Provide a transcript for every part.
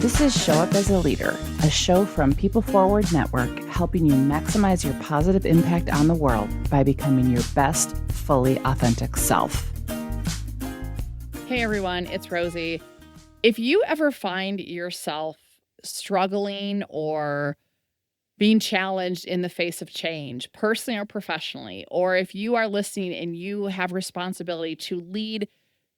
This is Show Up as a Leader, a show from People Forward Network, helping you maximize your positive impact on the world by becoming your best, fully authentic self. Hey everyone, it's Rosie. If you ever find yourself struggling or being challenged in the face of change, personally or professionally, or if you are listening and you have responsibility to lead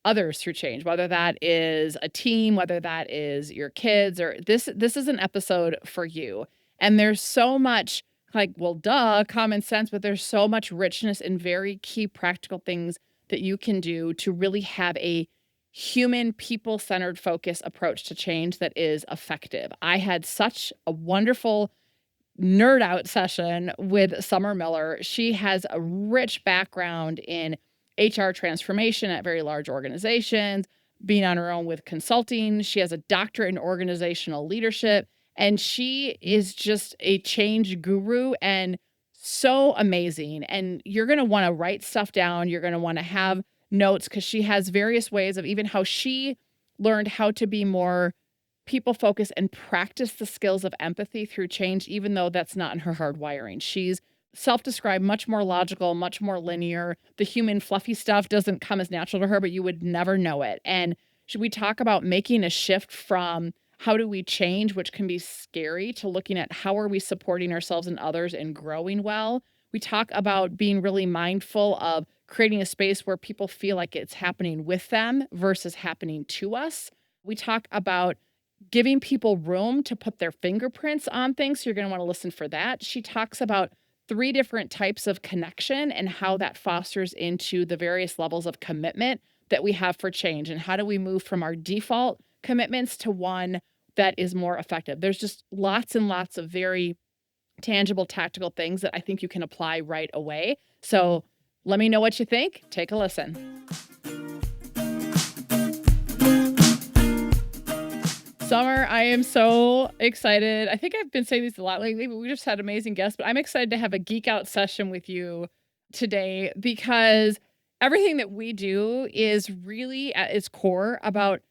others through change, whether that is a team, whether that is your kids, or this is an episode for you. And there's so much common sense, but there's so much richness and very key practical things that you can do to really have a human, people-centered focus approach to change that is effective. I had such a wonderful nerd out session with Summer Miller. She has a rich background in HR transformation at very large organizations, being on her own with consulting. She has a doctorate in organizational leadership, and she is just a change guru and so amazing. And you're going to want to write stuff down. You're going to want to have notes because she has various ways of even how she learned how to be more people focused and practice the skills of empathy through change, even though that's not in her hardwiring. She's self-described, much more logical, much more linear. The human fluffy stuff doesn't come as natural to her, but you would never know it. And should we talk about making a shift from how do we change, which can be scary, to looking at how are we supporting ourselves and others and growing well. We talk about being really mindful of creating a space where people feel like it's happening with them versus happening to us. We talk about giving people room to put their fingerprints on things. So you're going to want to listen for that. She talks about 3 different types of connection and how that fosters into the various levels of commitment that we have for change. And how do we move from our default commitments to one that is more effective? There's just lots and lots of very tangible, tactical things that I think you can apply right away. So let me know what you think. Take a listen. Summer, I am so excited. I think I've been saying this a lot lately, but we just had amazing guests. But I'm excited to have a geek out session with you today because everything that we do is really at its core about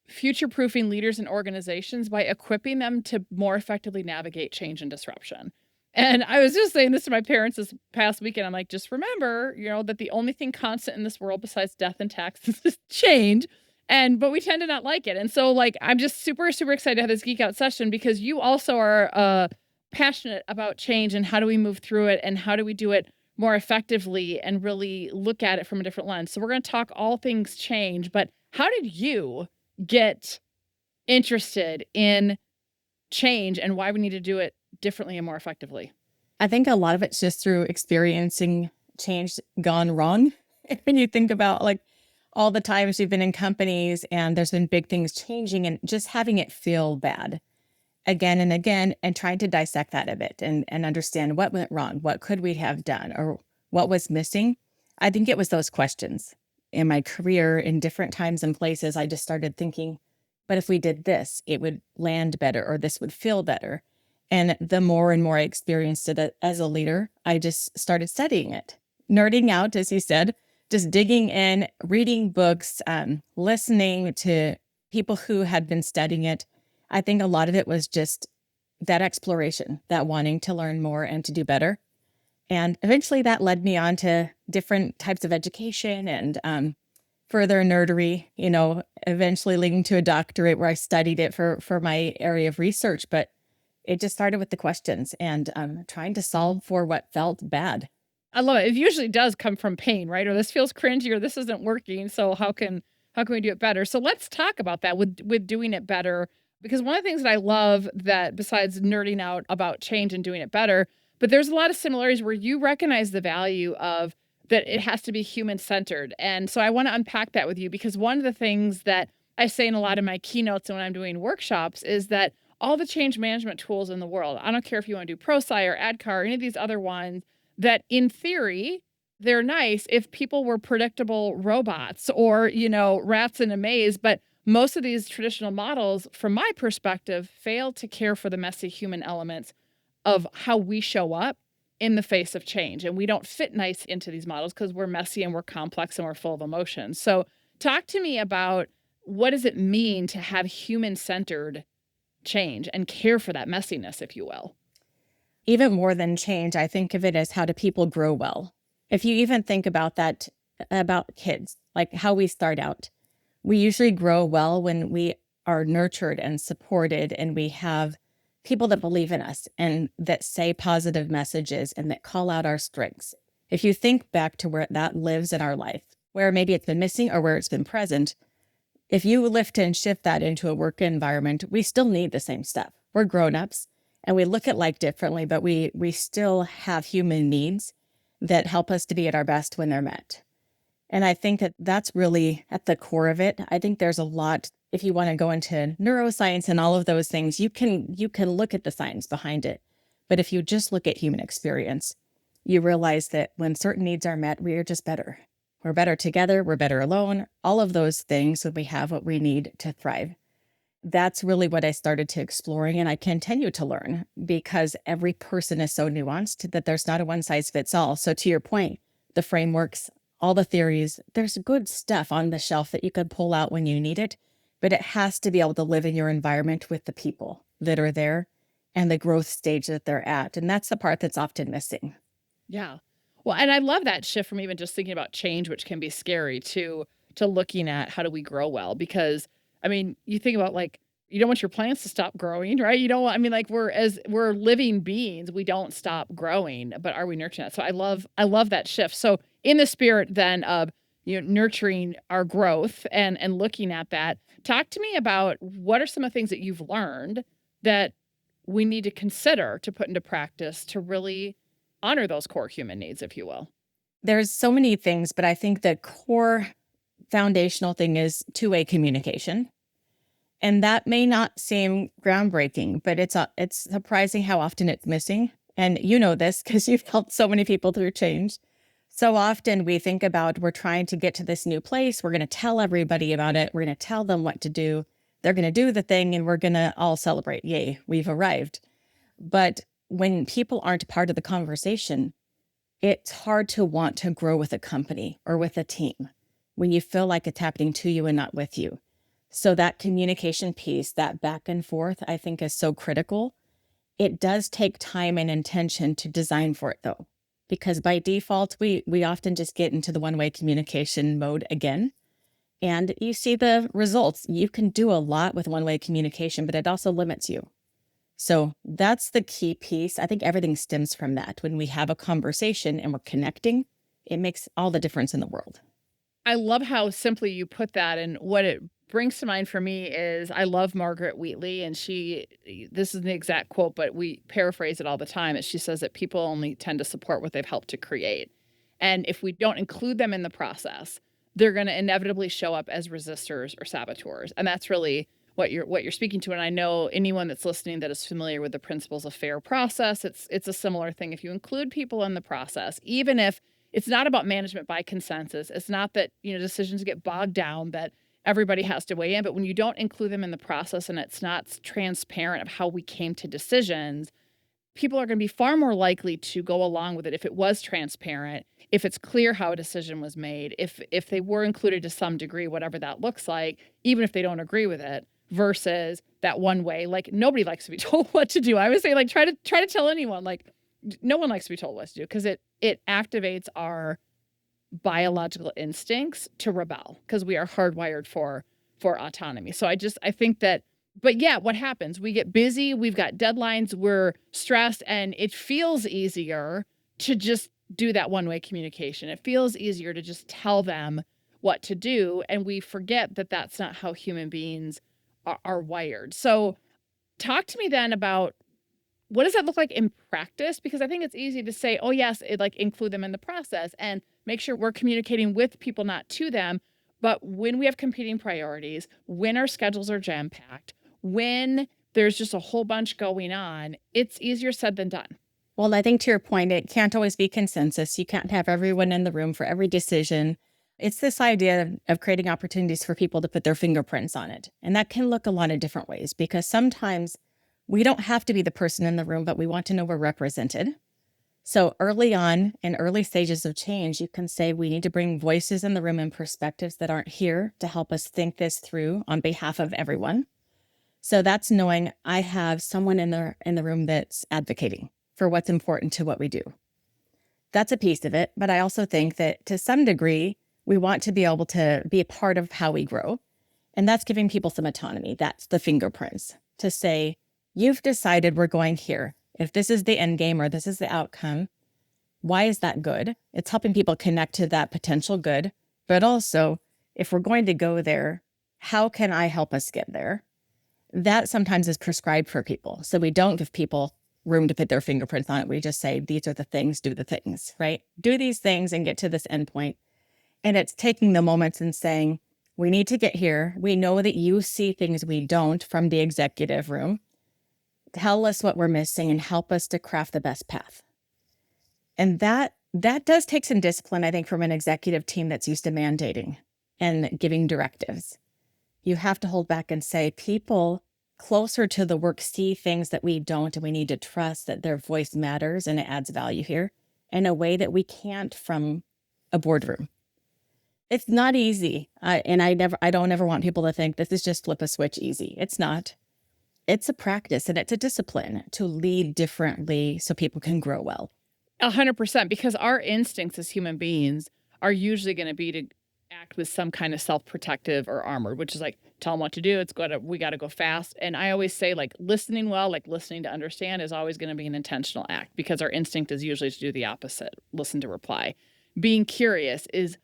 future-proofing leaders and organizations by equipping them to more effectively navigate change and disruption. And I was just saying this to my parents this past weekend. I'm like, just remember, that the only thing constant in this world besides death and taxes is change. But we tend to not like it. And so I'm just super, super excited to have this geek out session because you also are passionate about change and how do we move through it and how do we do it more effectively and really look at it from a different lens. So we're going to talk all things change, but how did you get interested in change and why we need to do it differently and more effectively? I think a lot of it's just through experiencing change gone wrong. When you think about all the times you've been in companies and there's been big things changing and just having it feel bad again and again and trying to dissect that a bit and understand what went wrong, what could we have done or what was missing. I think it was those questions in my career in different times and places. I just started thinking, but if we did this, it would land better or this would feel better. And the more and more I experienced it as a leader, I just started studying it, nerding out, as you said, just digging in, reading books, listening to people who had been studying it. I think a lot of it was just that exploration, that wanting to learn more and to do better. And eventually that led me on to different types of education and further nerdery, eventually leading to a doctorate where I studied it for my area of research. But it just started with the questions and trying to solve for what felt bad. I love it. It usually does come from pain, right? Or this feels cringy or this isn't working. So how can we do it better? So let's talk about that with doing it better. Because one of the things that I love that besides nerding out about change and doing it better, but there's a lot of similarities where you recognize the value of that it has to be human-centered. And so I want to unpack that with you because one of the things that I say in a lot of my keynotes and when I'm doing workshops is that all the change management tools in the world, I don't care if you want to do ProSci or AdCar or any of these other ones, that in theory, they're nice if people were predictable robots or, rats in a maze. But most of these traditional models, from my perspective, fail to care for the messy human elements of how we show up in the face of change. And we don't fit nice into these models because we're messy and we're complex and we're full of emotions. So talk to me about what does it mean to have human-centered change and care for that messiness, if you will. Even more than change, I think of it as how do people grow well. If you even think about that, about kids, like how we start out, we usually grow well when we are nurtured and supported and we have people that believe in us and that say positive messages and that call out our strengths. If you think back to where that lives in our life, where maybe it's been missing or where it's been present, if you lift and shift that into a work environment, we still need the same stuff. We're grown-ups and we look at life differently, but we still have human needs that help us to be at our best when they're met. And I think that that's really at the core of it. I think there's a lot, if you want to go into neuroscience and all of those things, you can look at the science behind it. But if you just look at human experience, you realize that when certain needs are met, we are just better. We're better together, we're better alone, all of those things when we have what we need to thrive. That's really what I started to exploring, and I continue to learn because every person is so nuanced that there's not a one size fits all. So to your point, the frameworks, all the theories, there's good stuff on the shelf that you could pull out when you need it, but it has to be able to live in your environment with the people that are there and the growth stage that they're at. And that's the part that's often missing. Yeah. Well, and I love that shift from even just thinking about change, which can be scary, to looking at how do we grow well? Because I mean, you think about like you don't want your plants to stop growing, right? You don't want, I mean, like we're living beings, we don't stop growing, but are we nurturing that? So I love that shift. So in the spirit then of nurturing our growth and looking at that, talk to me about what are some of the things that you've learned that we need to consider to put into practice to really honor those core human needs, if you will. There's so many things, but I think the core foundational thing is two-way communication. And that may not seem groundbreaking, but it's surprising how often it's missing. And you know this because you've helped so many people through change. So often we think about we're trying to get to this new place. We're going to tell everybody about it. We're going to tell them what to do. They're going to do the thing and we're going to all celebrate. Yay, we've arrived. But when people aren't part of the conversation, it's hard to want to grow with a company or with a team when you feel like it's happening to you and not with you. So that communication piece, that back and forth, I think is so critical. It does take time and intention to design for it though, because by default, we often just get into the one-way communication mode again. And you see the results. You can do a lot with one-way communication, but it also limits you. So that's the key piece. I think everything stems from that. When we have a conversation and we're connecting, it makes all the difference in the world. I love how simply you put that. And what it brings to mind for me is I love Margaret Wheatley. And this is the exact quote, but we paraphrase it all the time. She says that people only tend to support what they've helped to create. And if we don't include them in the process, they're going to inevitably show up as resistors or saboteurs. And that's really what you're speaking to. And I know anyone that's listening that is familiar with the principles of fair process, it's a similar thing. If you include people in the process, even if it's not about management by consensus, it's not that, decisions get bogged down, that everybody has to weigh in, but when you don't include them in the process and it's not transparent of how we came to decisions, people are going to be far more likely to go along with it if it was transparent, if it's clear how a decision was made, if they were included to some degree, whatever that looks like, even if they don't agree with it, versus that one way. Like nobody likes to be told what to do. I would say like try to tell anyone, like no one likes to be told what to do because it activates our biological instincts to rebel because we are hardwired for autonomy. So I think that, but yeah, what happens? We get busy, we've got deadlines, we're stressed, and it feels easier to just do that one-way communication. It feels easier to just tell them what to do. And we forget that that's not how human beings are wired. So talk to me then about what does that look like in practice? Because I think it's easy to say, oh yes, include them in the process and make sure we're communicating with people, not to them. But when we have competing priorities, when our schedules are jam-packed, when there's just a whole bunch going on, it's easier said than done. Well, I think to your point, it can't always be consensus. You can't have everyone in the room for every decision. It's this idea of creating opportunities for people to put their fingerprints on it. And that can look a lot of different ways because sometimes we don't have to be the person in the room, but we want to know we're represented. So early on, in early stages of change, you can say we need to bring voices in the room and perspectives that aren't here to help us think this through on behalf of everyone. So that's knowing I have someone in the room that's advocating for what's important to what we do. That's a piece of it. But I also think that to some degree, we want to be able to be a part of how we grow. And that's giving people some autonomy. That's the fingerprints to say, you've decided we're going here. If this is the end game or this is the outcome, why is that good? It's helping people connect to that potential good. But also, if we're going to go there, how can I help us get there? That sometimes is prescribed for people. So we don't give people room to put their fingerprints on it. We just say, these are the things, do the things, right? Do these things and get to this endpoint. And it's taking the moments and saying, we need to get here. We know that you see things we don't from the executive room. Tell us what we're missing and help us to craft the best path. And that does take some discipline, I think, from an executive team that's used to mandating and giving directives. You have to hold back and say, people closer to the work see things that we don't, and we need to trust that their voice matters and it adds value here in a way that we can't from a boardroom. It's not easy. And I don't ever want people to think this is just flip a switch easy. It's not. It's a practice and it's a discipline to lead differently so people can grow well. 100%, because our instincts as human beings are usually going to be to act with some kind of self-protective or armor, which is like, tell them what to do. We got to go fast. And I always say, like, listening well, like listening to understand is always going to be an intentional act, because our instinct is usually to do the opposite, listen to reply. Being curious is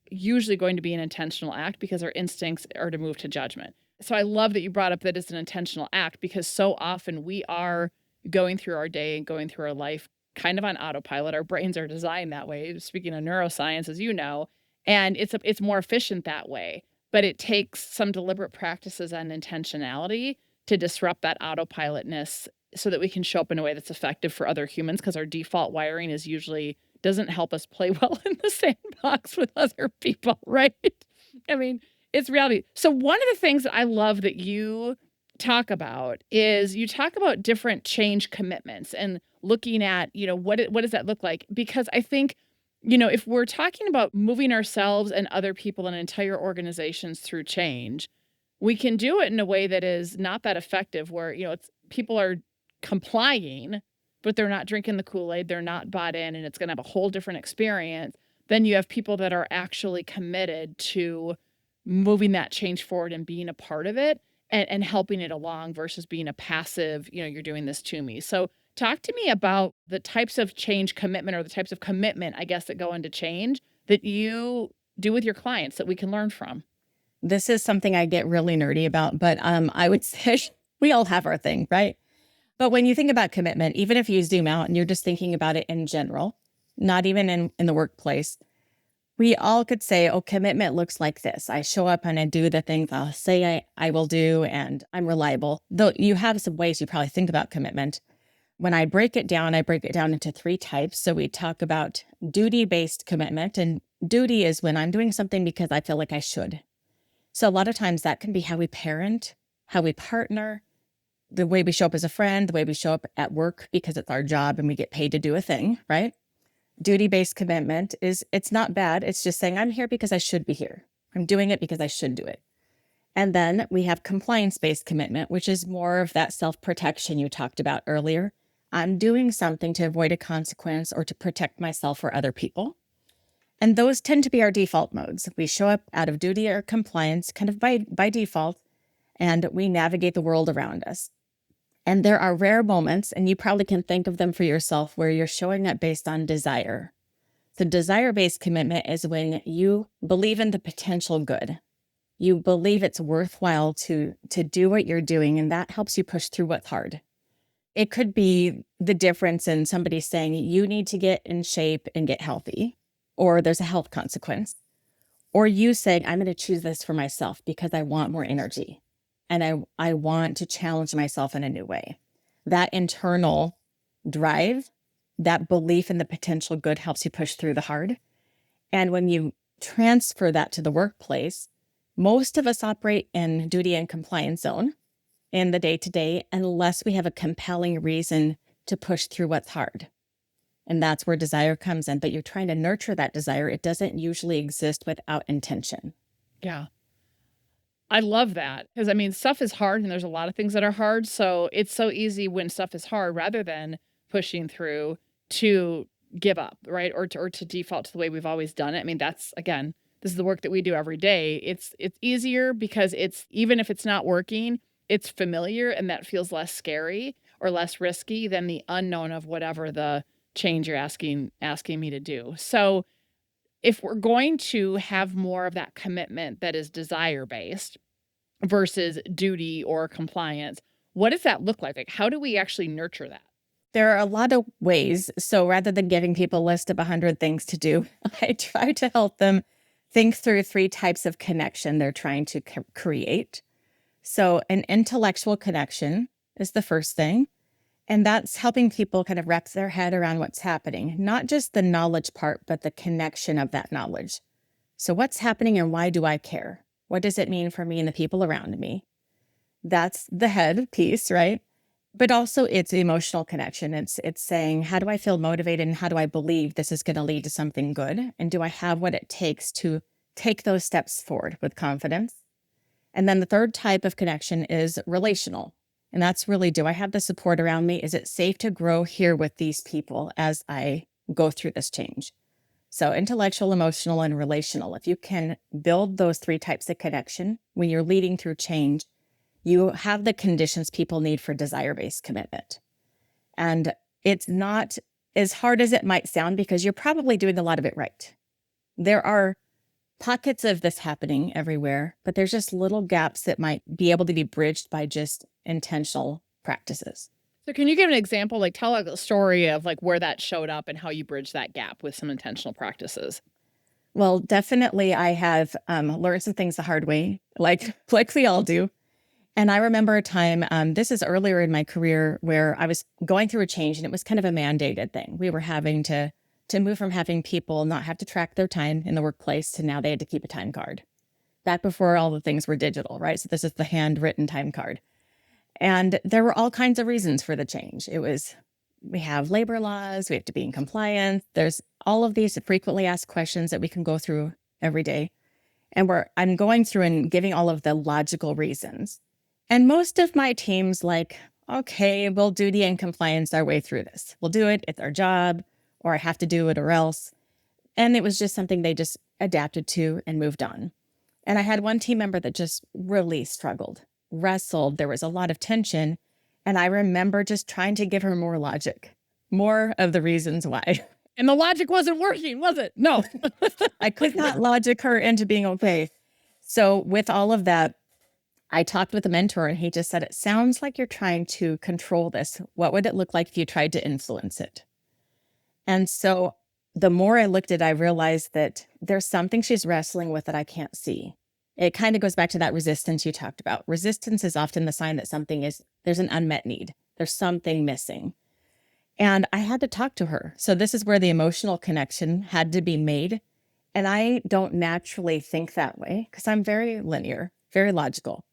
usually going to be an intentional act because our instincts are to move to judgment. So I love that you brought up that it's an intentional act, because so often we are going through our day and going through our life kind of on autopilot. Our brains are designed that way, speaking of neuroscience, as you know, and it's more efficient that way. But it takes some deliberate practices and intentionality to disrupt that autopilotness so that we can show up in a way that's effective for other humans, because our default wiring is usually doesn't help us play well in the sandbox with other people, right? I mean, it's reality. So one of the things that I love that you talk about is you talk about different change commitments and looking at, what does that look like? Because I think, if we're talking about moving ourselves and other people and entire organizations through change, we can do it in a way that is not that effective, where, it's people are complying, but they're not drinking the Kool-Aid, they're not bought in, and it's going to have a whole different experience. Then you have people that are actually committed to moving that change forward and being a part of it and helping it along versus being a passive, you're doing this to me. So talk to me about the types of change commitment, or the types of commitment, I guess, that go into change that you do with your clients that we can learn from. This is something I get really nerdy about, but I would say we all have our thing, right? But when you think about commitment, even if you zoom out and you're just thinking about it in general, not even in the workplace, we all could say, oh, commitment looks like this. I show up and I do the things I'll say I will do, and I'm reliable. Though you have some ways you probably think about commitment. When I break it down into 3 types. So we talk about duty-based commitment, and duty is when I'm doing something because I feel like I should. So a lot of times that can be how we parent, how we partner, the way we show up as a friend, the way we show up at work because it's our job and we get paid to do a thing, right? Duty-based commitment it's not bad. It's just saying, I'm here because I should be here. I'm doing it because I should do it. And then we have compliance-based commitment, which is more of that self-protection you talked about earlier. I'm doing something to avoid a consequence or to protect myself or other people. And those tend to be our default modes. We show up out of duty or compliance kind of by default, and we navigate the world around us. And there are rare moments, and you probably can think of them for yourself, where you're showing up based on desire. So desire-based commitment is when you believe in the potential good. You believe it's worthwhile to do what you're doing, and that helps you push through what's hard. It could be the difference in somebody saying you need to get in shape and get healthy, or there's a health consequence, or you saying, I'm going to choose this for myself because I want more energy and I want to challenge myself in a new way. That internal drive, that belief in the potential good helps you push through the hard. And when you transfer that to the workplace, most of us operate in duty and compliance zone in the day-to-day unless we have a compelling reason to push through what's hard. And that's where desire comes in. But you're trying to nurture that desire. It doesn't usually exist without intention. Yeah. I love that because I mean, stuff is hard and there's a lot of things that are hard. So it's so easy when stuff is hard rather than pushing through to give up, right? Or to default to the way we've always done it. I mean, that's again, this is the work that we do every day. It's easier because it's even if it's not working, it's familiar and that feels less scary or less risky than the unknown of whatever the change you're asking me to do. So if we're going to have more of that commitment that is desire based versus duty or compliance, what does that look like? Like, how do we actually nurture that? There are a lot of ways. So rather than giving people a list of 100 things to do, I try to help them think through 3 types of connection they're trying to create. So an intellectual connection is the first thing. And that's helping people kind of wrap their head around what's happening, not just the knowledge part, but the connection of that knowledge. So what's happening and why do I care? What does it mean for me and the people around me? That's the head piece, right? But also it's emotional connection. It's saying, how do I feel motivated and how do I believe this is going to lead to something good? And do I have what it takes to take those steps forward with confidence? And then the third type of connection is relational. And that's really, do I have the support around me? Is it safe to grow here with these people as I go through this change? So intellectual, emotional, and relational. If you can build those 3 types of connection when you're leading through change, you have the conditions people need for desire-based commitment. And it's not as hard as it might sound because you're probably doing a lot of it right. There are pockets of this happening everywhere, but there's just little gaps that might be able to be bridged by just intentional practices. So can you give an example, like tell a story of like where that showed up and how you bridge that gap with some intentional practices? Well, definitely I have learned some things the hard way, like we all do. And I remember a time, this is earlier in my career, where I was going through a change and it was kind of a mandated thing. We were having to move from having people not have to track their time in the workplace to now they had to keep a time card. Back before all the things were digital, right? So this is the handwritten time card. And there were all kinds of reasons for the change. It was, we have labor laws, we have to be in compliance. There's all of these frequently asked questions that we can go through every day. And I'm going through and giving all of the logical reasons. And most of my team's like, okay, we'll duty and compliance our way through this. We'll do it. It's our job, or I have to do it or else. And it was just something they just adapted to and moved on. And I had one team member that just really struggled, wrestled. There was a lot of tension. And I remember just trying to give her more logic, more of the reasons why. And the logic wasn't working, was it? No. I could not logic her into being okay. So with all of that, I talked with a mentor and he just said, it sounds like you're trying to control this. What would it look like if you tried to influence it? And so the more I looked at it, I realized that there's something she's wrestling with that I can't see. It kind of goes back to that resistance you talked about. Resistance is often the sign that there's an unmet need. There's something missing. And I had to talk to her. So this is where the emotional connection had to be made. And I don't naturally think that way because I'm very linear, very logical.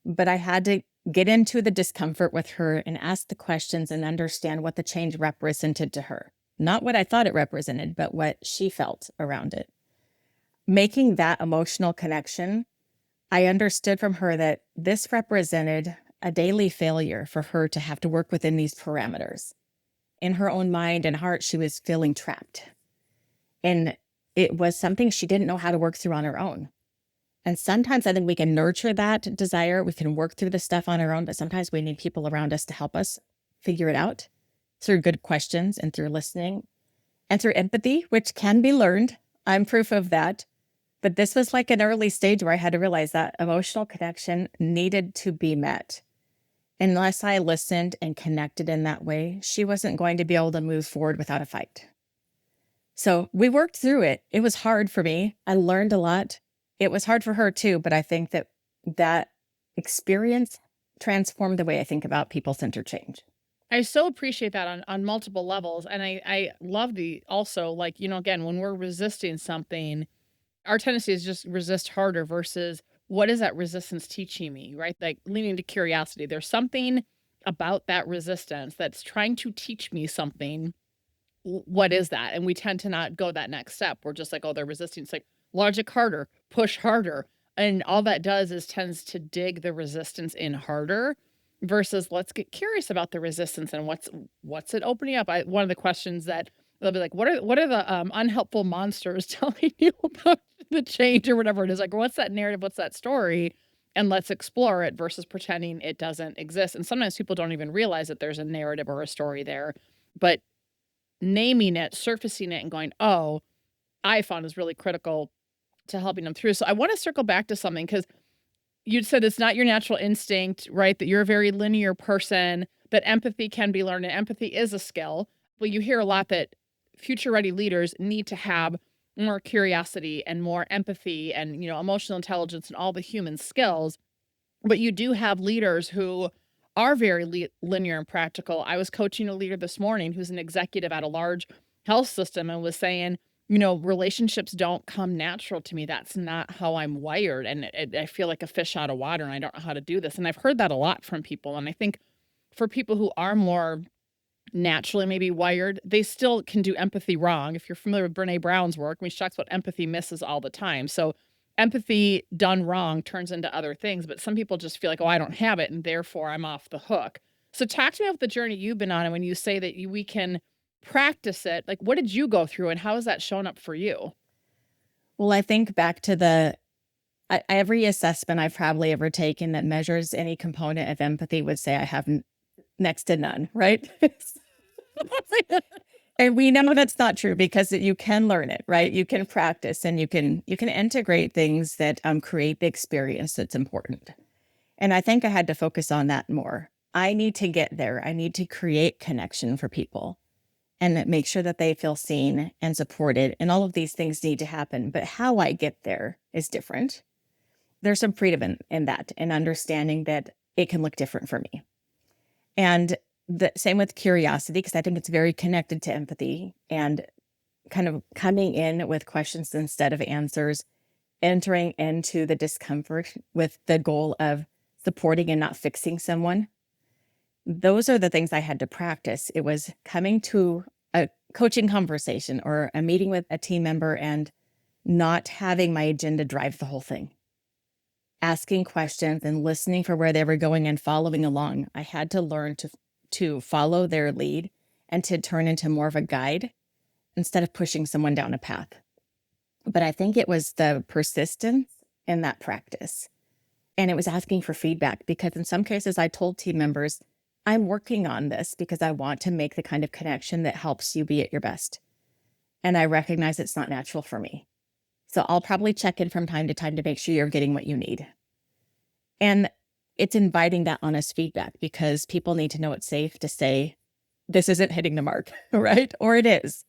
But I had to get into the discomfort with her and ask the questions and understand what the change represented to her. Not what I thought it represented, but what she felt around it. Making that emotional connection, I understood from her that this represented a daily failure for her to have to work within these parameters. In her own mind and heart, she was feeling trapped. And it was something she didn't know how to work through on her own. And sometimes I think we can nurture that desire. We can work through the stuff on our own, but sometimes we need people around us to help us figure it out through good questions and through listening and through empathy, which can be learned. I'm proof of that. But this was like an early stage where I had to realize that emotional connection needed to be met. Unless I listened and connected in that way, she wasn't going to be able to move forward without a fight. So we worked through it. It was hard for me. I learned a lot. It was hard for her too, but I think that experience transformed the way I think about people-centered change. I so appreciate that on multiple levels. And I love also like, again, when we're resisting something, our tendency is just resist harder versus what is that resistance teaching me, right? Like leaning to curiosity. There's something about that resistance that's trying to teach me something. What is that? And we tend to not go that next step. We're just like, oh, they're resisting. It's like logic harder, push harder, And all that does is tends to dig the resistance in harder versus let's get curious about the resistance and what's it opening up. One of the questions that they'll be like, what are the unhelpful monsters telling you about the change or whatever it is? Like, what's that narrative? What's that story? And let's explore it versus pretending it doesn't exist. And sometimes people don't even realize that there's a narrative or a story there, but naming it, surfacing it, and going, oh, I found is really critical to helping them through. So I want to circle back to something because you'd said it's not your natural instinct, right? That you're a very linear person, that empathy can be learned, and empathy is a skill. But you hear a lot that future ready leaders need to have more curiosity and more empathy and, emotional intelligence and all the human skills. But you do have leaders who are very linear and practical. I was coaching a leader this morning who's an executive at a large health system and was saying, relationships don't come natural to me. That's not how I'm wired. And I feel like a fish out of water and I don't know how to do this. And I've heard that a lot from people. And I think for people who are more naturally maybe wired, they still can do empathy wrong. If you're familiar with Brene Brown's work, she talks about empathy misses all the time. So empathy done wrong turns into other things. But some people just feel like, oh, I don't have it, and therefore I'm off the hook. So talk to me about the journey you've been on. And when you say that we can practice it, like what did you go through and how has that shown up for you? Well, I think back to every assessment I've probably ever taken that measures any component of empathy would say I have next to none, right? And we know that's not true because you can learn it, right? You can practice and you can integrate things that create the experience that's important. And I think I had to focus on that more. I need to get there. I need to create connection for people and make sure that they feel seen and supported. And all of these things need to happen. But how I get there is different. There's some freedom in that and understanding that it can look different for me. And the same with curiosity, because I think it's very connected to empathy and kind of coming in with questions instead of answers, entering into the discomfort with the goal of supporting and not fixing someone. Those are the things I had to practice. It was coming to a coaching conversation or a meeting with a team member and not having my agenda drive the whole thing. Asking questions and listening for where they were going and following along. I had to learn to follow their lead and to turn into more of a guide instead of pushing someone down a path. But I think it was the persistence in that practice. And it was asking for feedback because in some cases I told team members, I'm working on this because I want to make the kind of connection that helps you be at your best. And I recognize it's not natural for me. So I'll probably check in from time to time to make sure you're getting what you need. And it's inviting that honest feedback because people need to know it's safe to say, this isn't hitting the mark, right? Or it is.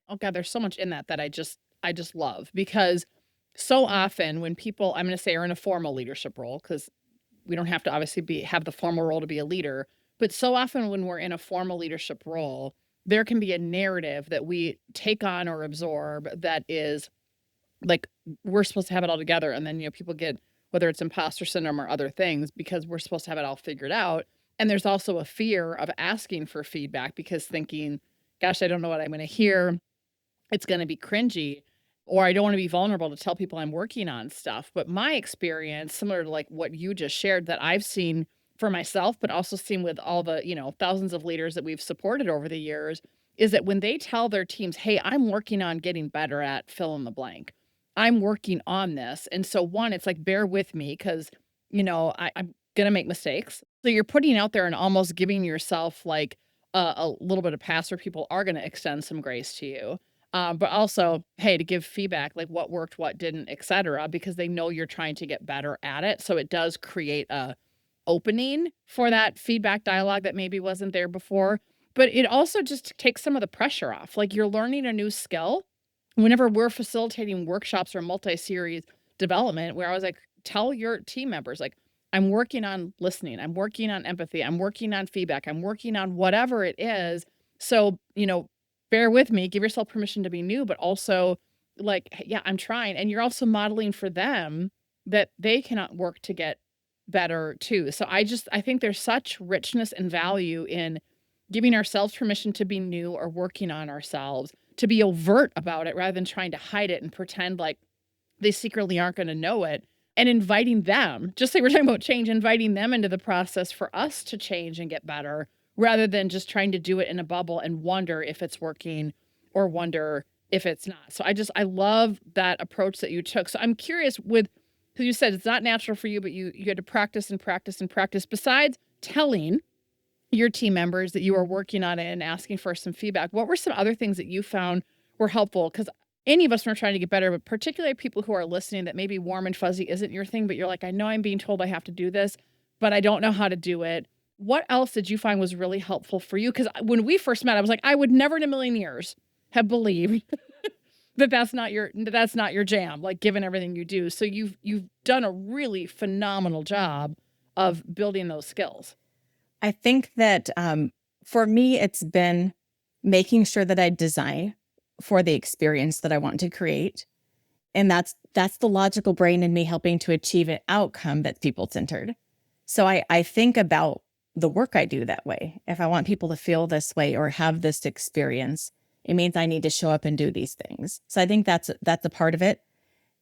Oh God, there's so much in that I just love because so often when people, I'm going to say are in a formal leadership role, because we don't have to obviously have the formal role to be a leader, but so often when we're in a formal leadership role, there can be a narrative that we take on or absorb that is like, we're supposed to have it all together. And then, people get, whether it's imposter syndrome or other things, because we're supposed to have it all figured out. And there's also a fear of asking for feedback because thinking, gosh, I don't know what I'm going to hear. It's going to be cringy, or I don't want to be vulnerable to tell people I'm working on stuff. But my experience, similar to like what you just shared, that I've seen for myself, but also seen with all the, thousands of leaders that we've supported over the years, is that when they tell their teams, hey, I'm working on getting better at fill in the blank. I'm working on this. And so one, it's like, bear with me because, I'm going to make mistakes. So you're putting out there and almost giving yourself like a little bit of pass where people are going to extend some grace to you. But also, hey, to give feedback, like what worked, what didn't, et cetera, because they know you're trying to get better at it. So it does create a opening for that feedback dialogue that maybe wasn't there before. But it also just takes some of the pressure off. Like you're learning a new skill. Whenever we're facilitating workshops or multi-series development, where I was like, tell your team members, like, I'm working on listening, I'm working on empathy, I'm working on feedback, I'm working on whatever it is. So, bear with me, give yourself permission to be new, but also like, yeah, I'm trying. And you're also modeling for them that they cannot work to get better too. So I think there's such richness and value in giving ourselves permission to be new or working on ourselves, to be overt about it rather than trying to hide it and pretend like they secretly aren't going to know it. and inviting them, just like we're talking about change, inviting them into the process for us to change and get better rather than just trying to do it in a bubble and wonder if it's working or wonder if it's not. So I love that approach that you took. So I'm curious with, because you said it's not natural for you, but you had to practice and practice and practice. Besides telling your team members that you were working on it and asking for some feedback, what were some other things that you found were helpful? Because any of us are trying to get better, but particularly people who are listening that maybe warm and fuzzy isn't your thing, but you're like, I know I'm being told I have to do this, but I don't know how to do it. What else did you find was really helpful for you? Because when we first met, I was like, I would never in a million years have believed that that's not your jam, like given everything you do. So you've done a really phenomenal job of building those skills. I think that for me, it's been making sure that I design for the experience that I want to create. And that's the logical brain in me helping to achieve an outcome that's people-centered. So I think about the work I do that way. If I want people to feel this way or have this experience, it means I need to show up and do these things. So I think that's a part of it.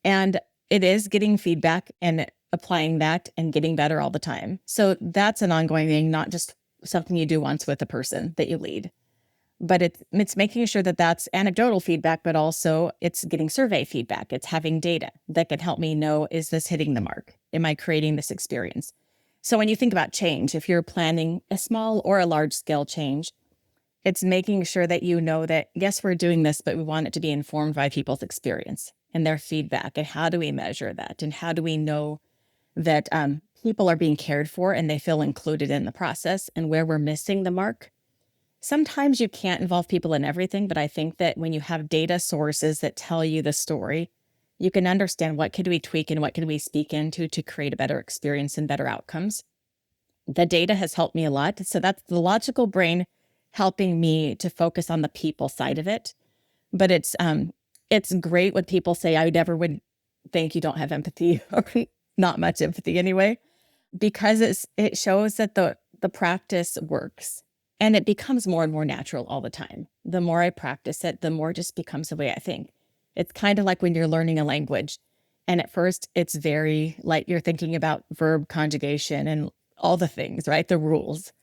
And it is getting feedback and applying that and getting better all the time. So that's an ongoing thing, not just something you do once with a person that you lead. But it's making sure that that's anecdotal feedback, but also it's getting survey feedback. It's having data that can help me know, is this hitting the mark? Am I creating this experience? So when you think about change, if you're planning a small or a large scale change, it's making sure that you know that, yes, we're doing this, but we want it to be informed by people's experience and their feedback. And how do we measure that? And how do we know that people are being cared for and they feel included in the process, and where we're missing the mark? Sometimes you can't involve people in everything, but I think that when you have data sources that tell you the story, you can understand what could we tweak and what could we speak into to create a better experience and better outcomes. The data has helped me a lot. So that's the logical brain helping me to focus on the people side of it. But it's great when people say, I never would think you don't have empathy, or not much empathy anyway, because it shows that the practice works. And it becomes more and more natural all the time. The more I practice it, the more it just becomes the way I think. It's kind of like when you're learning a language. And at first, it's very like you're thinking about verb conjugation and all the things, right? The rules.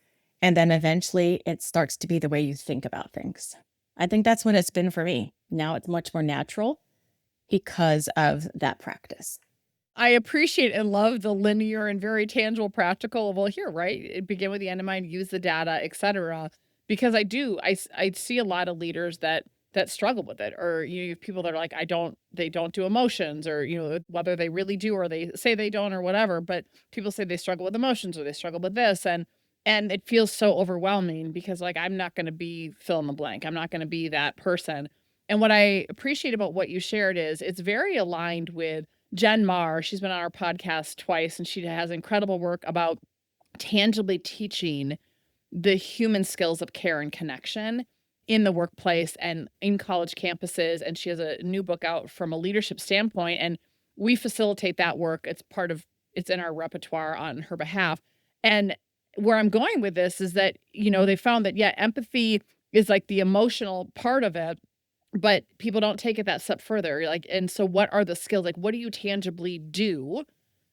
And then eventually, it starts to be the way you think about things. I think that's what it's been for me. Now it's much more natural because of that practice. I appreciate and love the linear and very tangible, practical. Well, here, right? Begin with the end in mind, use the data, etc. Because I see a lot of leaders that struggle with it, or you have people that are like, they don't do emotions, or whether they really do or they say they don't or whatever. But people say they struggle with emotions or they struggle with this, and it feels so overwhelming because like I'm not going to be fill in the blank. I'm not going to be that person. And what I appreciate about what you shared is it's very aligned with Jen Marr. She's been on our podcast twice, and she has incredible work about tangibly teaching the human skills of care and connection in the workplace and in college campuses. And she has a new book out from a leadership standpoint, and we facilitate that work. It's in our repertoire on her behalf. And where I'm going with this is that, they found that, empathy is like the emotional part of it, but people don't take it that step further. And so what are the skills? Like, what do you tangibly do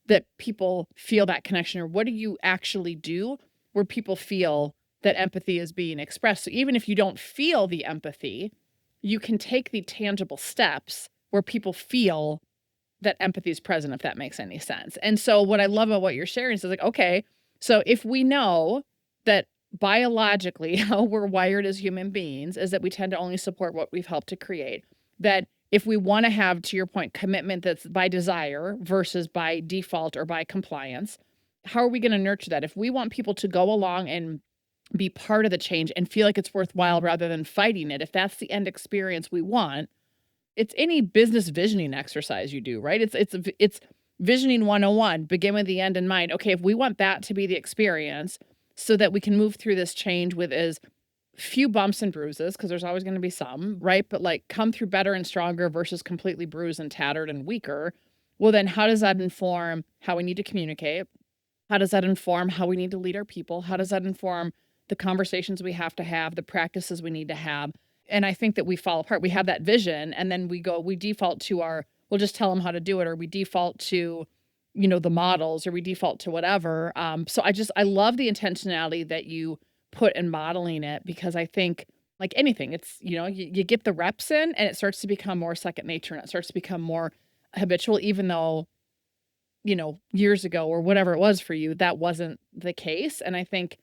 that people feel that connection? Or what do you actually do where people feel that empathy is being expressed? So even if you don't feel the empathy, you can take the tangible steps where people feel that empathy is present, if that makes any sense. And so what I love about what you're sharing is like, okay, so if we know that biologically how we're wired as human beings is that we tend to only support what we've helped to create, that if we want to have, to your point, commitment that's by desire versus by default or by compliance, how are we going to nurture that? If we want people to go along and be part of the change and feel like it's worthwhile rather than fighting it, if that's the end experience we want, it's any business visioning exercise you do, right? It's visioning 101, begin with the end in mind. Okay, if we want that to be the experience so that we can move through this change with as few bumps and bruises, because there's always going to be some, right? But like come through better and stronger versus completely bruised and tattered and weaker. Well, then how does that inform how we need to communicate? How does that inform how we need to lead our people? How does that inform the conversations we have to have, the practices we need to have? And I think that we fall apart. We have that vision, and then we default to we'll just tell them how to do it, or we default to the models, or we default to whatever. So I love the intentionality that you put in modeling it, because I think, like anything, it's, you get the reps in and it starts to become more second nature, and it starts to become more habitual, even though, years ago or whatever it was for you, that wasn't the case. And I think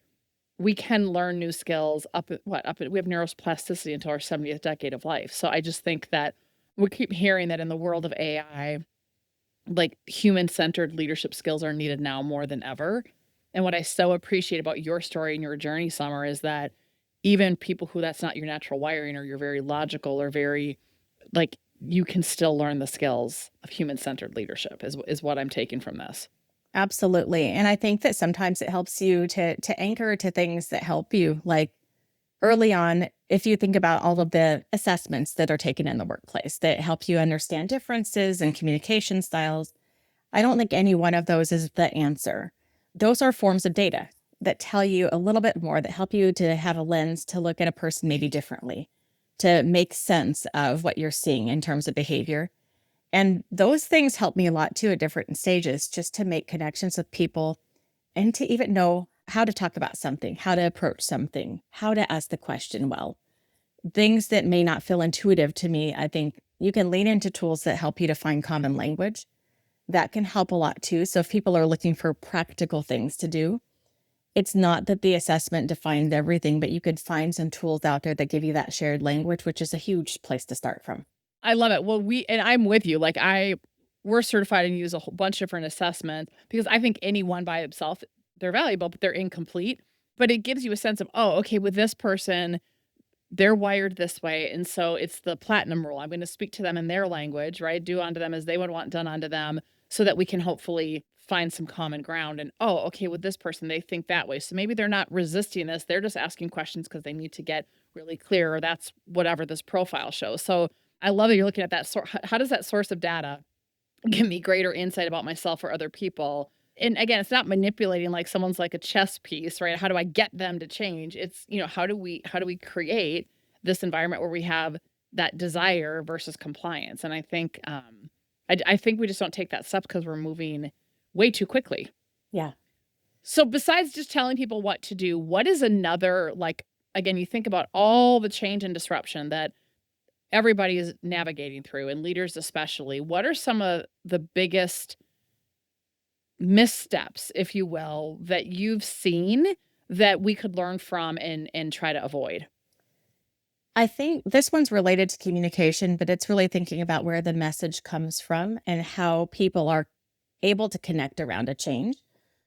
we can learn new skills we have neuroplasticity until our 70th decade of life. So I just think that we keep hearing that in the world of AI, like human-centered leadership skills are needed now more than ever. And what I so appreciate about your story and your journey, Summer, is that even people who that's not your natural wiring, or you're very logical, or very, like, you can still learn the skills of human-centered leadership is what I'm taking from this. Absolutely. And I think that sometimes it helps you to anchor to things that help you. Like early on, if you think about all of the assessments that are taken in the workplace that help you understand differences and communication styles, I don't think any one of those is the answer. Those are forms of data that tell you a little bit more, that help you to have a lens to look at a person maybe differently, to make sense of what you're seeing in terms of behavior. And those things help me a lot too at different stages, just to make connections with people and to even know how to talk about something, how to approach something, how to ask the question well. Things that may not feel intuitive to me, I think you can lean into tools that help you to find common language. That can help a lot too. So if people are looking for practical things to do, it's not that the assessment defines everything, but you could find some tools out there that give you that shared language, which is a huge place to start from. I love it. Well, I'm with you. Like, we're certified and use a whole bunch of different assessments, because I think any one by itself, they're valuable, but they're incomplete. But it gives you a sense of, oh, okay, with this person, they're wired this way. And so it's the platinum rule. I'm going to speak to them in their language, right? Do unto them as they would want done unto them, so that we can hopefully find some common ground. And, oh, okay, with this person, they think that way. So maybe they're not resisting this. They're just asking questions because they need to get really clear, or that's whatever this profile shows. So I love that you're looking at that. How does that source of data give me greater insight about myself or other people? And again, it's not manipulating like someone's like a chess piece, right? How do I get them to change? It's, how do we create this environment where we have that desire versus compliance? And I think, I think we just don't take that step because we're moving way too quickly. Yeah. So besides just telling people what to do, what is another, like, again, you think about all the change and disruption that everybody is navigating through, and leaders especially. What are some of the biggest missteps, if you will, that you've seen that we could learn from and try to avoid? I think this one's related to communication, but it's really thinking about where the message comes from and how people are able to connect around a change.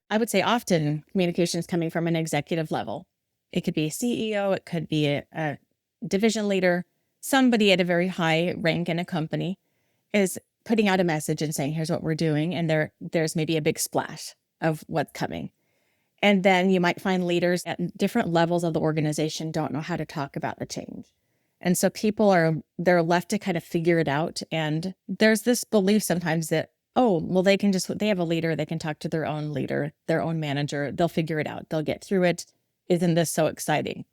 I would say often communication is coming from an executive level. It could be a CEO, it could be a division leader, somebody at a very high rank in a company is putting out a message and saying, here's what we're doing. And there's maybe a big splash of what's coming. And then you might find leaders at different levels of the organization don't know how to talk about the change. And so they're left to kind of figure it out. And there's this belief sometimes that, oh, well, they have a leader, they can talk to their own leader, their own manager, they'll figure it out, they'll get through it. Isn't this so exciting?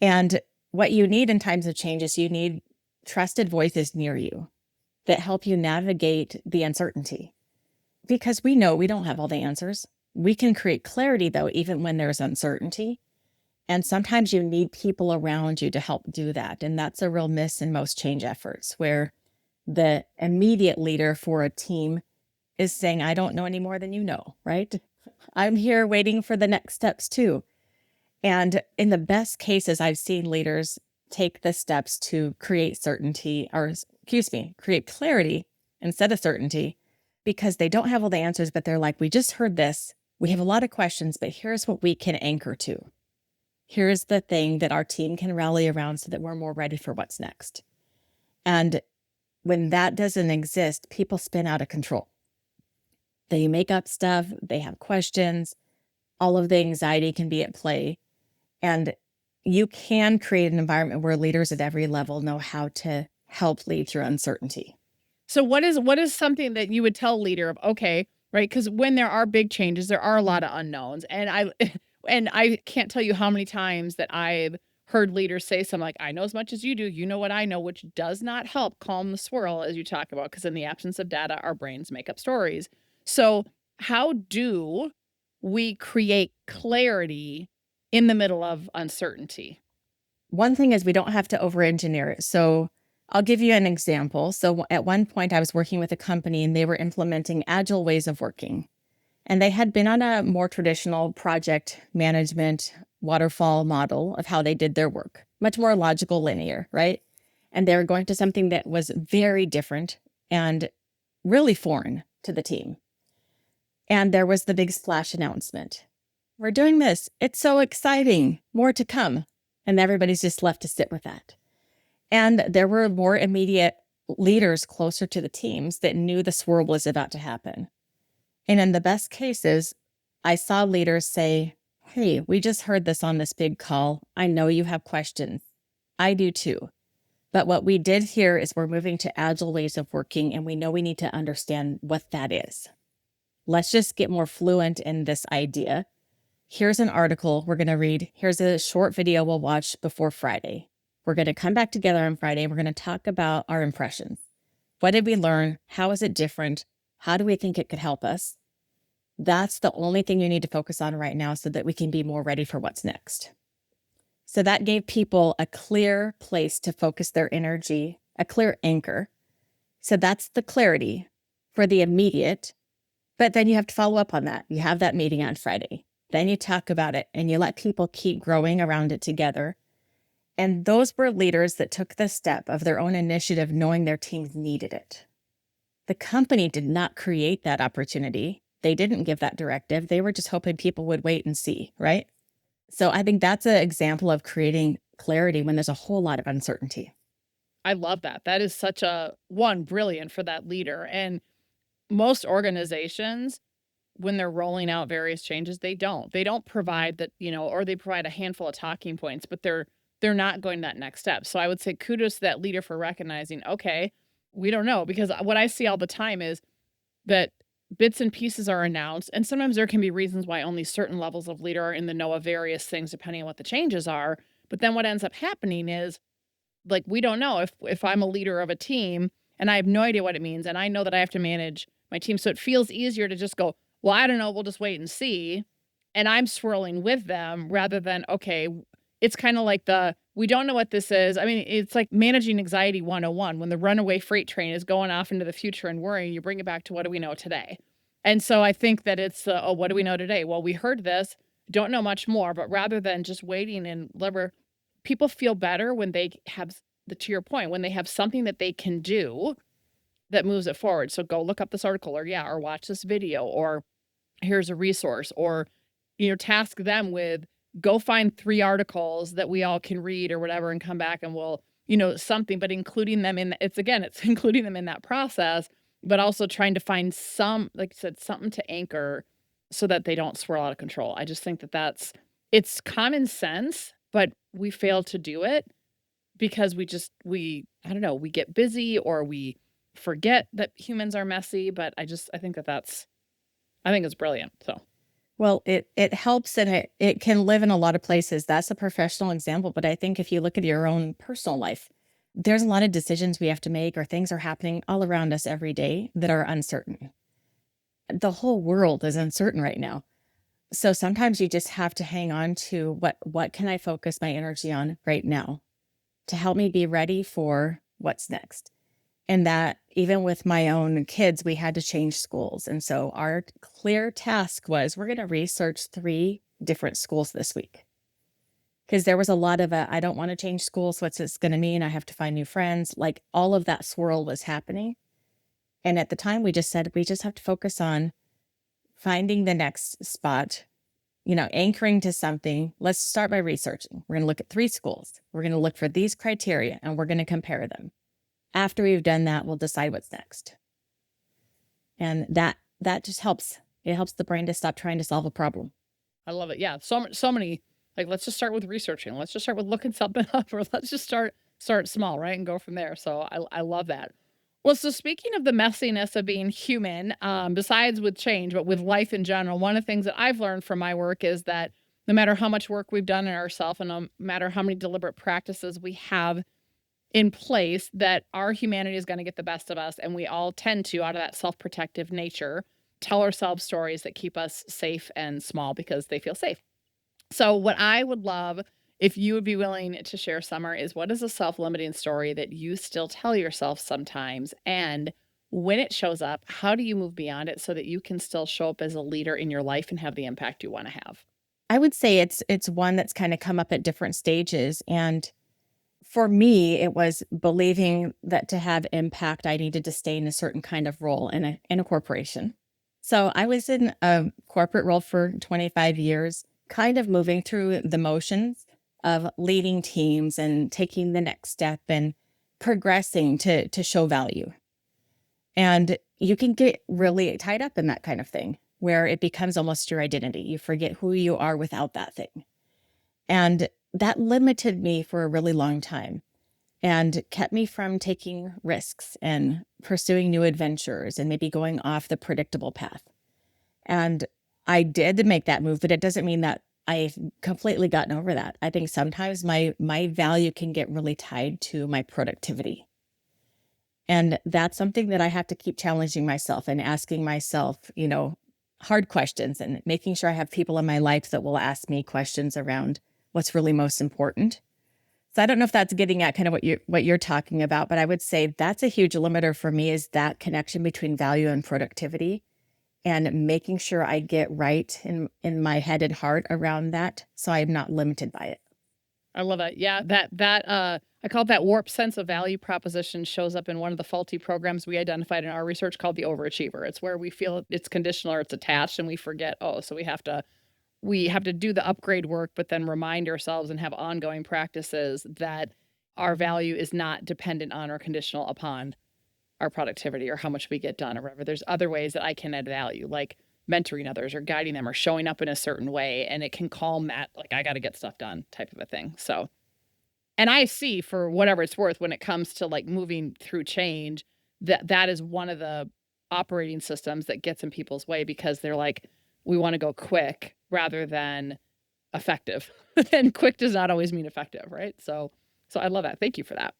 And what you need in times of change is you need trusted voices near you that help you navigate the uncertainty. Because we know we don't have all the answers. We can create clarity, though, even when there's uncertainty. And sometimes you need people around you to help do that. And that's a real miss in most change efforts, where the immediate leader for a team is saying, I don't know any more than you know, right? I'm here waiting for the next steps too. And in the best cases, I've seen leaders take the steps to create create clarity instead of certainty, because they don't have all the answers, but they're like, we just heard this. We have a lot of questions, but here's what we can anchor to. Here's the thing that our team can rally around so that we're more ready for what's next. And when that doesn't exist, people spin out of control. They make up stuff, they have questions, all of the anxiety can be at play. And you can create an environment where leaders at every level know how to help lead through uncertainty. So what is something that you would tell a leader of, okay, right? Because when there are big changes, there are a lot of unknowns. And I can't tell you how many times that I've heard leaders say something like, I know as much as you do, you know what I know, which does not help calm the swirl, as you talk about, because in the absence of data, our brains make up stories. So how do we create clarity in the middle of uncertainty? One thing is we don't have to over-engineer it. So I'll give you an example. So at one point I was working with a company and they were implementing agile ways of working. And they had been on a more traditional project management waterfall model of how they did their work, much more logical, linear, right? And they were going to something that was very different and really foreign to the team. And there was the big splash announcement. We're doing this. It's so exciting. More to come. And everybody's just left to sit with that. And there were more immediate leaders closer to the teams that knew the swirl was about to happen. And in the best cases, I saw leaders say, hey, we just heard this on this big call. I know you have questions. I do too. But what we did here is we're moving to agile ways of working, and we know we need to understand what that is. Let's just get more fluent in this idea. Here's an article we're going to read. Here's a short video we'll watch before Friday. We're going to come back together on Friday. We're going to talk about our impressions. What did we learn? How is it different? How do we think it could help us? That's the only thing you need to focus on right now so that we can be more ready for what's next. So that gave people a clear place to focus their energy, a clear anchor. So that's the clarity for the immediate. But then you have to follow up on that. You have that meeting on Friday. Then you talk about it and you let people keep growing around it together. And those were leaders that took the step of their own initiative, knowing their teams needed it. The company did not create that opportunity. They didn't give that directive. They were just hoping people would wait and see, right? So I think that's an example of creating clarity when there's a whole lot of uncertainty. I love that. That is such a brilliant for that leader. And most organizations, when they're rolling out various changes, they don't provide that, or they provide a handful of talking points, but they're not going that next step. So I would say kudos to that leader for recognizing, okay, we don't know, because what I see all the time is that bits and pieces are announced, and sometimes there can be reasons why only certain levels of leader are in the know of various things depending on what the changes are. But then what ends up happening is, like, we don't know if I'm a leader of a team and I have no idea what it means, and I know that I have to manage my team. So it feels easier to just go, well, I don't know, we'll just wait and see. And I'm swirling with them rather than, okay, it's kind of like we don't know what this is. I mean, it's like managing anxiety 101. When the runaway freight train is going off into the future and worrying, you bring it back to what do we know today? And so I think that it's, what do we know today? Well, we heard this, don't know much more, but rather than just waiting and people feel better when they have, to your point, when they have something that they can do that moves it forward. So go look up this article or watch this video, or here's a resource, or, task them with, go find 3 articles that we all can read or whatever and come back and we'll, something, but including them it's including them in that process, but also trying to find some, like I said, something to anchor so that they don't swirl out of control. I just think that it's common sense, but we fail to do it because I don't know, we get busy or we forget that humans are messy, but I think I think it's brilliant. So. Well, it helps, and it can live in a lot of places. That's a professional example. But I think if you look at your own personal life, there's a lot of decisions we have to make, or things are happening all around us every day that are uncertain. The whole world is uncertain right now. So sometimes you just have to hang on to what can I focus my energy on right now to help me be ready for what's next. And that even with my own kids, we had to change schools. And so our clear task was, we're going to research 3 different schools this week. Because there was a lot of, I don't want to change schools. What's this going to mean? I have to find new friends. Like, all of that swirl was happening. And at the time we just said, we just have to focus on finding the next spot, anchoring to something. Let's start by researching. We're going to look at 3 schools. We're going to look for these criteria and we're going to compare them. After we've done that, we'll decide what's next. And that just helps. It helps the brain to stop trying to solve a problem. I love it. Yeah. So many, like, let's just start with researching. Let's just start with looking something up, or let's just start small, right? And go from there. So I love that. Well, so speaking of the messiness of being human, besides with change, but with life in general, one of the things that I've learned from my work is that no matter how much work we've done in ourselves and no matter how many deliberate practices we have in place, that our humanity is going to get the best of us. And we all tend to, out of that self-protective nature, tell ourselves stories that keep us safe and small because they feel safe. So what I would love if you would be willing to share, Summer, is what is a self-limiting story that you still tell yourself sometimes? And when it shows up, how do you move beyond it so that you can still show up as a leader in your life and have the impact you want to have? I would say it's one that's kind of come up at different stages. And for me, it was believing that to have impact, I needed to stay in a certain kind of role in a corporation. So I was in a corporate role for 25 years, kind of moving through the motions of leading teams and taking the next step and progressing to show value. And you can get really tied up in that kind of thing where it becomes almost your identity. You forget who you are without that thing. And that limited me for a really long time and kept me from taking risks and pursuing new adventures and maybe going off the predictable path. And I did make that move, but it doesn't mean that I've completely gotten over that. I think sometimes my value can get really tied to my productivity. And that's something that I have to keep challenging myself and asking myself, hard questions and making sure I have people in my life that will ask me questions around what's really most important. So I don't know if that's getting at kind of what you're talking about, but I would say that's a huge limiter for me is that connection between value and productivity and making sure I get right in my head and heart around that so I'm not limited by it. I love that. Yeah, that I call it that warped sense of value proposition shows up in one of the faulty programs we identified in our research called the overachiever. It's where we feel it's conditional or it's attached and we forget, so we have to do the upgrade work, but then remind ourselves and have ongoing practices that our value is not dependent on or conditional upon our productivity or how much we get done or whatever. There's other ways that I can add value, like mentoring others or guiding them or showing up in a certain way. And it can calm that, like, I got to get stuff done type of a thing. So, and I see for whatever it's worth, when it comes to like moving through change, that is one of the operating systems that gets in people's way because they're like, we want to go quick rather than effective. And quick does not always mean effective, right? So I love that. Thank you for that.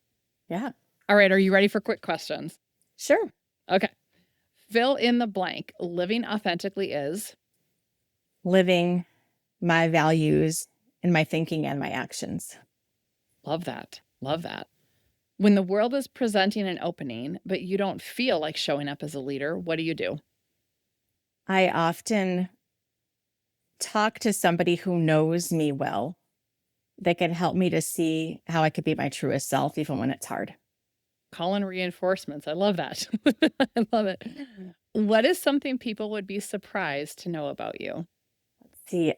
Yeah. All right. Are you ready for quick questions? Sure. Okay. Fill in the blank. Living authentically is Living my values in my thinking and my actions. love that. Love that. When the world is presenting an opening, but you don't feel like showing up as a leader, what do? I often talk to somebody who knows me well that can help me to see how I could be my truest self, even when it's hard. Call in reinforcements. I love that. I love it. What is something people would be surprised to know about you? See,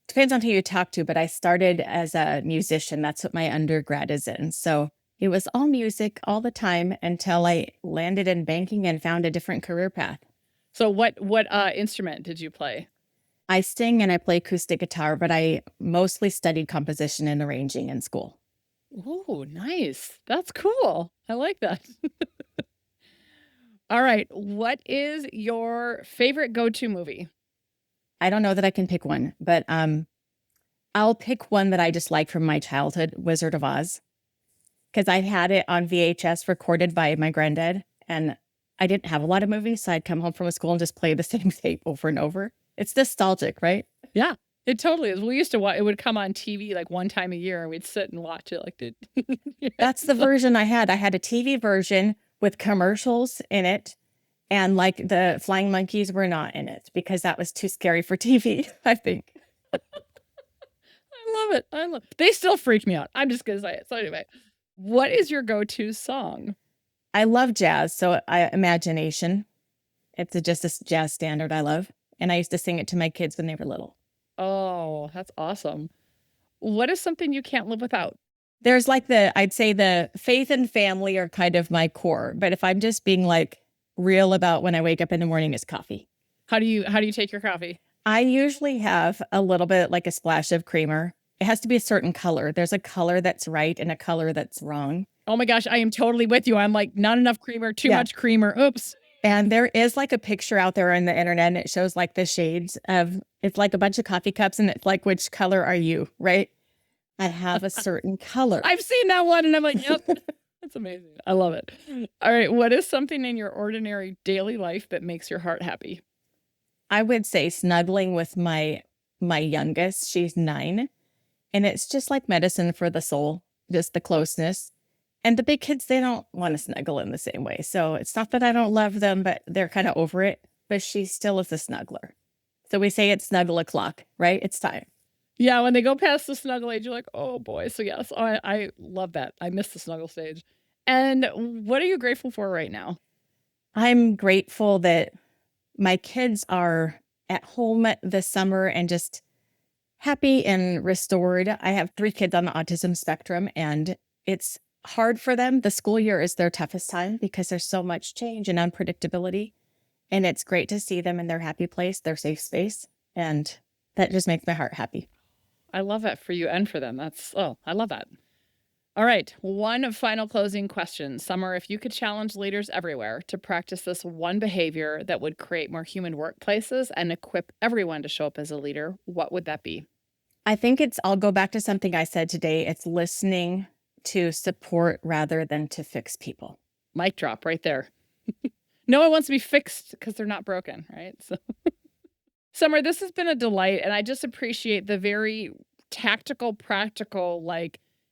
depends on who you talk to, but I started as a musician. That's what my undergrad is in. So it was all music all the time until I landed in banking and found a different career path. So what instrument did you play? I sing and I play acoustic guitar, but I mostly studied composition and arranging in school. Oh, nice. That's cool. I like that. All right. What is your favorite go-to movie? I don't know that I can pick one, but I'll pick one that I just like from my childhood, Wizard of Oz, because I had it on VHS recorded by my granddad, and I didn't have a lot of movies, so I'd come home from school and just play the same tape over and over. It's nostalgic, right? Yeah, it totally is. We used to watch, it would come on TV like one time a year and we'd sit and watch it That's the version I had. I had a TV version with commercials in it. And like the flying monkeys were not in it because that was too scary for TV, I think. I love it. They still freak me out. I'm just going to say it. So anyway, what is your go-to song? I love jazz. So Imagination. It's just a jazz standard I love. And I used to sing it to my kids when they were little. Oh, that's awesome. What is something you can't live without? There's like I'd say the faith and family are kind of my core. But if I'm just being like real about when I wake up in the morning, is coffee. How do you take your coffee? I usually have a little bit like a splash of creamer. It has to be a certain color. There's a color that's right and a color that's wrong. Oh my gosh, I am totally with you. I'm like, not enough creamer, too much creamer. Oops. And there is like a picture out there on the internet and it shows like the shades of, it's like a bunch of coffee cups and it's like, which color are you, right? I have a certain color. I've seen that one and I'm like, yep. That's amazing. I love it. All right. What is something in your ordinary daily life that makes your heart happy? I would say snuggling with my youngest, she's 9, and it's just like medicine for the soul, just the closeness. And the big kids, they don't want to snuggle in the same way. So it's not that I don't love them, but they're kind of over it. But she still is a snuggler. So we say it's snuggle o'clock, right? It's time. Yeah, when they go past the snuggle age, you're like, oh boy. So yes, I love that. I miss the snuggle stage. And what are you grateful for right now? I'm grateful that my kids are at home this summer and just happy and restored. I have 3 kids on the autism spectrum, and it's hard for them. The school year is their toughest time because there's so much change and unpredictability. And it's great to see them in their happy place, their safe space. And that just makes my heart happy. I love that for you and for them. I love that. All right. One final closing question. Summer, if you could challenge leaders everywhere to practice this one behavior that would create more human workplaces and equip everyone to show up as a leader, what would that be? I think I'll go back to something I said today. It's listening to support rather than to fix people. Mic drop right there. No one wants to be fixed because they're not broken, right? So, Summer, this has been a delight, and I just appreciate the very tactical, practical,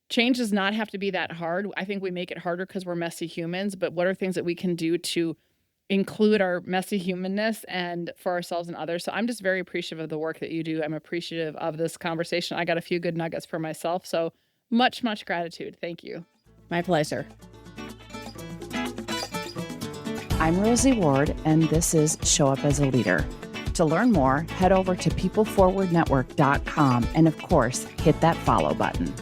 change does not have to be that hard. I think we make it harder because we're messy humans, but what are things that we can do to include our messy humanness and for ourselves and others? So I'm just very appreciative of the work that you do. I'm appreciative of this conversation. I got a few good nuggets for myself. So much, much gratitude. Thank you. My pleasure. I'm Rosie Ward, and this is Show Up as a Leader. To learn more, head over to peopleforwardnetwork.com and, of course, hit that follow button.